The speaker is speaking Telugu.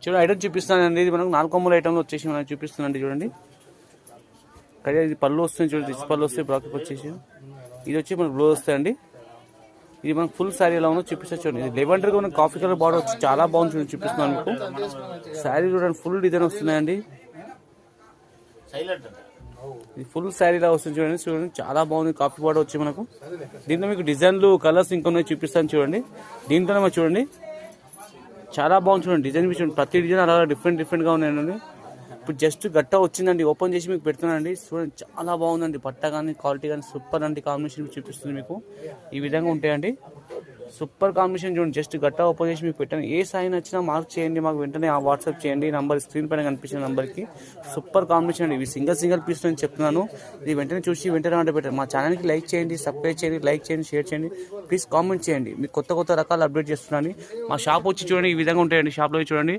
చూడండి ఐటమ్ చూపిస్తానండి. ఇది మనకు 4 కొమ్ముల ఐటమ్ వచ్చేసి మనకు చూపిస్తున్నాండి. చూడండి కానీ ఇది పళ్ళు వస్తుంది. చూడండి రిచ్ పళ్ళు వస్తాయి. బ్రాకెట్ వచ్చేసి ఇది వచ్చి మనకు బ్లౌజ్ వస్తాయండి. ఇది మనకు ఫుల్ శారీ ఎలా ఉందో చూపిస్తా. చూడండి ఇది లెవెండర్గా మనకు కాఫీ కలర్ బార్డర్ వచ్చి చాలా బాగుంది. చూడండి చూపిస్తున్నాను మీకు. శారీ చూడండి ఫుల్ డిజైన్ వస్తున్నాయండి. ఇది ఫుల్ శారీలా వస్తుంది. చూడండి చూడండి చాలా బాగుంది. కాఫీ బార్డర్ వచ్చి మనకు దీంట్లో మీకు డిజైన్లు కలర్స్ ఇంకొన్ని చూపిస్తాను. చూడండి దీంట్లోనే మనం చూడండి చాలా బాగుంది. చూడండి డిజైన్ చూడండి ప్రతి డిజైన్ అలా డిఫరెంట్గా ఉన్నాయండి. ఇప్పుడు జస్ట్ గట్ట వచ్చిందండి. ఓపెన్ చేసి మీకు పెడుతున్నానండి. చూడండి చాలా బాగుందండి. పట్ట కానీ క్వాలిటీ కానీ సూపర్ అండి. కాంబినేషన్ చూపిస్తుంది మీకు ఈ విధంగా ఉంటాయండి. సూపర్ కాంబినేషన్ చూడండి. జస్ట్ గట్ట ఓపెన్ చేసి మీకు పెట్టాను. ఏ సాయి నచ్చినా మార్క్ చేయండి. మాకు వెంటనే వాట్సాప్ చేయండి. నంబర్ స్క్రీన్ పైన కనిపించిన నంబర్కి. సూపర్ కాంబినేషన్ అండి. ఇవి సింగిల్ పీస్ నేను చెప్తున్నాను. ఇది వెంటనే చూసి వెంటనే అంటే పెట్టండి. మా ఛానల్కి లైక్ చేయండి, సబ్స్క్రైబ్ చేయండి, లైక్ చేయండి, షేర్ చేయండి. ప్లీజ్ కామెంట్ చేయండి. మీకు కొత్త రకాలు అప్డేట్ చేస్తున్నాను. మా షాప్ వచ్చి చూడండి ఈ విధంగా ఉంటాయండి. షాప్లో చూడండి